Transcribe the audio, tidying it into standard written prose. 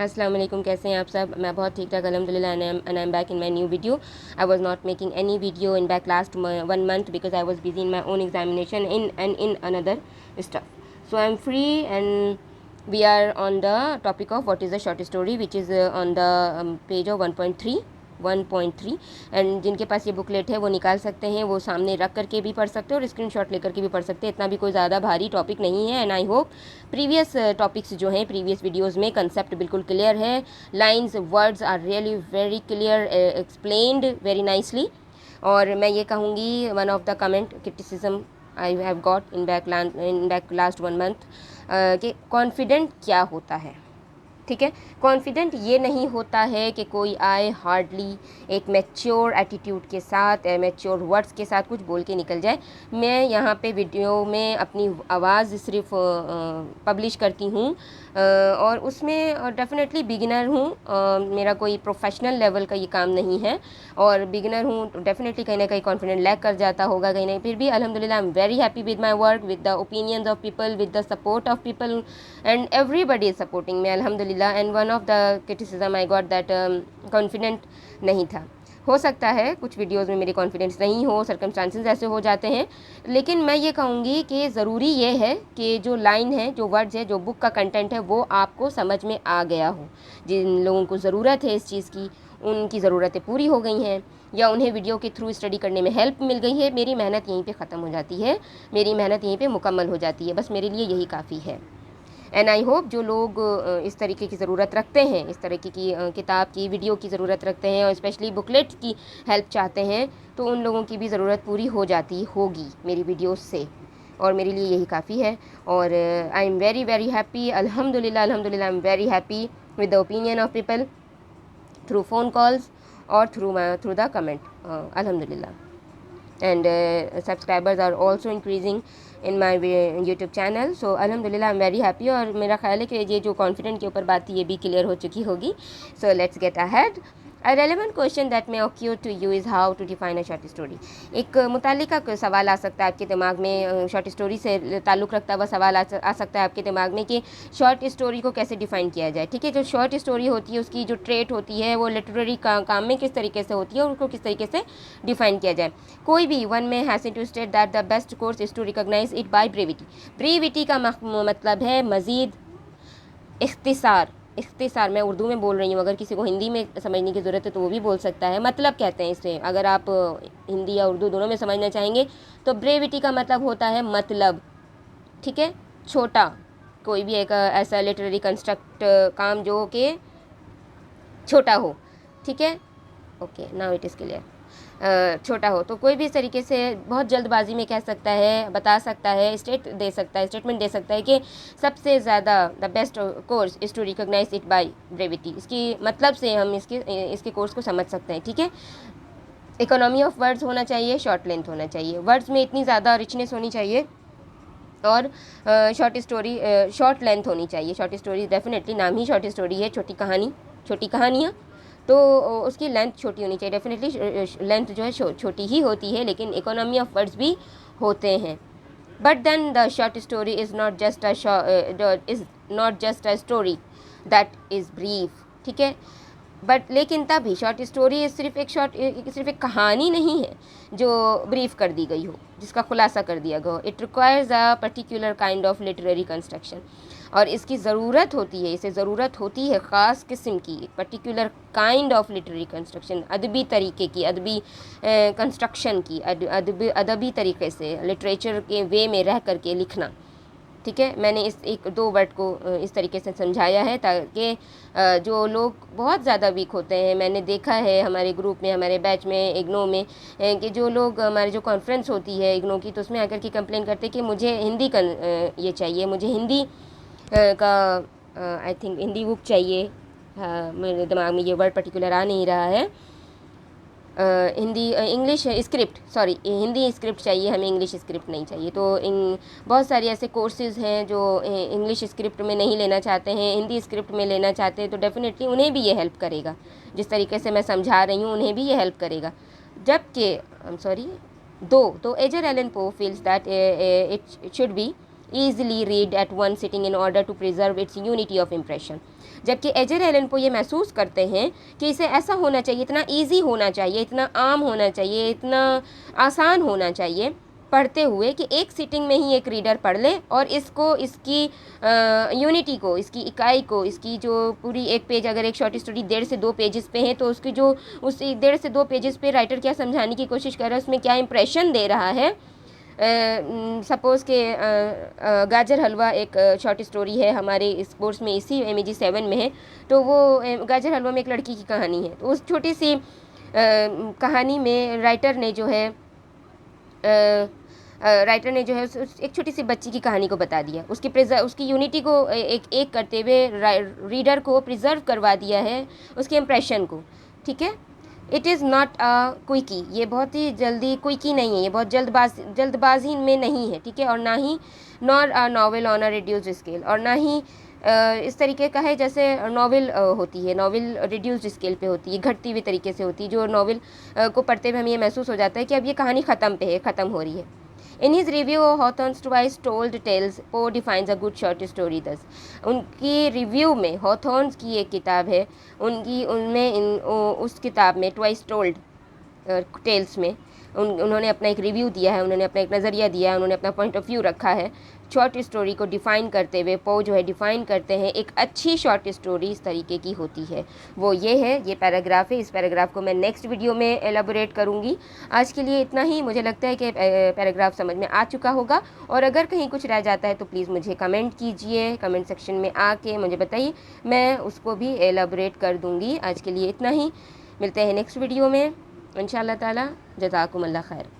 अस्सलाम वालेकुम, कैसे हैं आप सब। मैं बहुत ठीक ठाक अल्हम्दुलिल्लाह and I am back in my new video. I was not making any video in back last 1 month because I was busy in my own examination in another stuff. So I am free and we are on the topic of what is a short story, which is on the page of 1.3 and जिनके पास ये booklet है वो निकाल सकते हैं, वो सामने रख करके भी पढ़ सकते हैं और स्क्रीनशॉट लेकर के भी पढ़ सकते हैं। इतना भी कोई ज़्यादा भारी टॉपिक नहीं है and I hope previous topics जो हैं प्रीवियस वीडियोस में कंसेप्ट बिल्कुल क्लियर है। Lines words are really very clear, explained very nicely. और मैं ये कहूँगी one of the comment criticism I have got in back last 1 month कि कॉन्फिडेंट क्या होता है। ठीक है, कॉन्फिडेंट ये नहीं होता है कि कोई आए हार्डली एक मैच्योर एटीट्यूड के साथ, मैच्योर वर्ड्स के साथ कुछ बोल के निकल जाए। मैं यहाँ पे वीडियो में अपनी आवाज़ सिर्फ पब्लिश करती हूँ और उसमें डेफिनेटली बिगिनर हूँ, मेरा कोई प्रोफेशनल लेवल का ये काम नहीं है और बिगिनर हूँ तो डेफिनेटली कहीं ना कहीं कॉन्फिडेंट लैक कर जाता होगा कहीं ना, फिर भी अल्हम्दुलिल्लाह I am very happy with my work, with the opinions of people, with the support of people and everybody is supporting me अल्हम्दुलिल्लाह। And one of the criticism I got that confident नहीं था। हो सकता है कुछ videos में मेरी confidence नहीं हो, सर्कमस्टांसेस ऐसे हो जाते हैं, लेकिन मैं ये कहूँगी कि ज़रूरी ये है कि जो लाइन है, जो वर्ड्स है, जो बुक का कंटेंट है वो आपको समझ में आ गया हो। जिन लोगों को ज़रूरत है इस चीज़ की, उनकी ज़रूरतें पूरी हो गई हैं या उन्हें वीडियो के थ्रू स्टडी करने में हेल्प मिल गई है, मेरी मेहनत यहीं पे ख़त्म हो जाती है, मेरी मेहनत यहीं पे मुकम्मल हो जाती है। बस मेरे लिए यही काफ़ी है। एंड आई होप जो लोग इस तरीके की ज़रूरत रखते हैं, इस तरीके की किताब की, वीडियो की ज़रूरत रखते हैं और स्पेशली बुकलेट की हेल्प चाहते हैं, तो उन लोगों की भी ज़रूरत पूरी हो जाती होगी मेरी वीडियोस से, और मेरे लिए यही काफ़ी है। और I am very very happy अल्हम्दुलिल्लाह I am very happy with the opinion of people through phone calls और थ्रू द कमेंट अल्हम्दुलिल्लाह। and subscribers are also increasing in my YouTube channel, so alhamdulillah I'm very happy। और मेरा ख्याल है कि ये जो कॉन्फिडेंट के ऊपर बात थी ये भी क्लियर हो चुकी होगी। so let's get ahead। A relevant question that may occur to you is how to define a short story। एक मुतालिका सवाल आ सकता है आपके दिमाग में, शॉर्ट स्टोरी से ताल्लुक़ रखता हुआ सवाल आ सकता है आपके दिमाग में कि शॉर्ट स्टोरी को कैसे डिफ़ाइन किया जाए। ठीक है, जो शॉर्ट स्टोरी होती है उसकी जो ट्रेट होती है वो लिटरेरी काम में किस तरीके से होती है और उसको किस तरीके से डिफ़ाइन किया जाए। कोई भी one may has to state that the best course is to recognise it by brevity. Brevity का मतलब है मज़ीद इख्तिसार। मैं उर्दू में बोल रही हूँ, अगर किसी को हिंदी में समझने की ज़रूरत है तो वो भी बोल सकता है। मतलब कहते हैं इसे, अगर आप हिंदी या उर्दू दोनों में समझना चाहेंगे तो ब्रेविटी का मतलब होता है मतलब। ठीक है, छोटा कोई भी एक ऐसा लिटरेरी कंस्ट्रक्ट काम जो कि छोटा हो। ठीक है, okay now it is clear. छोटा हो तो कोई भी इस तरीके से बहुत जल्दबाजी में कह सकता है, बता सकता है, स्टेटमेंट दे सकता है कि सबसे ज़्यादा the best course is to recognise it by brevity. इसकी मतलब से हम इसके कोर्स को समझ सकते हैं। ठीक है, इकोनॉमी ऑफ वर्ड्स होना चाहिए, शॉर्ट लेंथ होना चाहिए, वर्ड्स में इतनी ज़्यादा रिचनेस होनी चाहिए और शॉर्ट लेंथ होनी चाहिए। शॉर्ट स्टोरी डेफिनेटली नाम ही शॉर्ट स्टोरी है, छोटी कहानियाँ, तो उसकी लेंथ छोटी होनी चाहिए। डेफिनेटली लेंथ जो है छोटी ही होती है, लेकिन इकोनॉमी ऑफ वर्ड्स भी होते हैं। But then the short story is not just a story that is brief. ठीक है, बट लेकिन तभी शॉर्ट स्टोरी सिर्फ एक कहानी नहीं है जो ब्रीफ कर दी गई हो, जिसका खुलासा कर दिया गया हो। It requires a particular kind of literary construction, और इसकी ज़रूरत होती है, इसे ज़रूरत होती है ख़ास किस्म की, particular kind of literary construction, अदबी तरीके की, अदबी कंस्ट्रक्शन की, अदबी तरीके से लिटरेचर के वे में रह करके लिखना। ठीक है, मैंने इस एक दो वर्ड को इस तरीके से समझाया है ताकि जो लोग बहुत ज़्यादा वीक होते हैं, मैंने देखा है हमारे ग्रुप में, हमारे बैच में, इग्नो में, कि जो लोग हमारे जो कॉन्फ्रेंस होती है इग्नो की, तो उसमें आकर के कंप्लेन करते हैं कि मुझे हिंदी का ये चाहिए, मुझे हिंदी का आई थिंक हिंदी बुक चाहिए। हाँ, मेरे दिमाग में ये वर्ड पर्टिकुलर आ नहीं रहा है। English script, sorry, Hindi script चाहिए हमें, इंग्लिश स्क्रिप्ट नहीं चाहिए। तो बहुत सारे ऐसे कोर्सेज़ हैं जो इंग्लिश स्क्रिप्ट में नहीं लेना चाहते हैं, हिंदी स्क्रिप्ट में लेना चाहते हैं, तो डेफिनेटली उन्हें भी ये हेल्प करेगा। जिस तरीके से मैं समझा रही हूँ उन्हें भी ये हेल्प करेगा। जबकि तो एजर Allan Poe feels that it should be easily read at one sitting in order to preserve its unity of impression. जबकि एजर एलन पो ये महसूस करते हैं कि इसे ऐसा होना चाहिए, इतना ईजी होना चाहिए, इतना आम होना चाहिए, इतना आसान होना चाहिए पढ़ते हुए कि एक सिटिंग में ही एक रीडर पढ़ ले और इसको, इसकी यूनिटी को, इसकी इकाई को, इसकी जो पूरी एक पेज, अगर एक शॉर्ट स्टोरी 1.5 से 2 पेजेस पे है तो उसकी जो उस 1.5 से 2 पेजेस पे राइटर क्या समझाने की कोशिश कर रहा है, उसमें क्या इंप्रेशन दे रहा है। सपोज़ के गाजर हलवा एक शॉर्ट स्टोरी है, हमारे इस कोर्स में इसी MEG 7 में है, तो वो गाजर हलवा में एक लड़की की कहानी है। तो उस छोटी सी कहानी में राइटर ने जो है एक छोटी सी बच्ची की कहानी को बता दिया, उसकी यूनिटी को एक करते हुए रीडर को प्रिजर्व करवा दिया है, उसके इम्प्रेशन को। ठीक है, it is not a quickie, ये बहुत ही जल्दी क्विकी नहीं है, ये बहुत जल्दबाजी में नहीं है। ठीक है, और ना ही nor a novel on a reduced scale, और ना ही इस तरीके का है जैसे नॉवेल होती है, नॉवेल रिड्यूस्ड स्केल पे होती है, घटती हुई तरीके से होती है, जो नॉवेल को पढ़ते हुए हमें ये महसूस हो जाता है कि अब ये कहानी ख़त्म हो रही है। In his review of Hawthorne's Twice Told Tales, Poe defines a good short story thus. उनकी रिव्यू में हॉथॉर्न्स की एक किताब है, उस किताब में ट्वाइस टोल्ड टेल्स में उन्होंने अपना एक रिव्यू दिया है, उन्होंने अपना एक नज़रिया दिया है, उन्होंने अपना पॉइंट ऑफ व्यू रखा है। शॉर्ट स्टोरी को डिफ़ाइन करते हुए पो जो है डिफ़ाइन करते हैं एक अच्छी शॉर्ट स्टोरी इस तरीके की होती है, वो ये है, ये पैराग्राफ है। इस पैराग्राफ को मैं नेक्स्ट वीडियो में एलाबोरेट करूँगी। आज के लिए इतना ही। मुझे लगता है कि पैराग्राफ समझ में आ चुका होगा, और अगर कहीं कुछ रह जाता है तो प्लीज़ मुझे कमेंट कीजिए, कमेंट सेक्शन में आके मुझे बताइए, मैं उसको भी एलाबोरेट कर दूँगी। आज के लिए इतना ही, मिलते हैं नेक्स्ट वीडियो में इंशाअल्लाह ताला। जज़ाकुमुल्लाह खैर।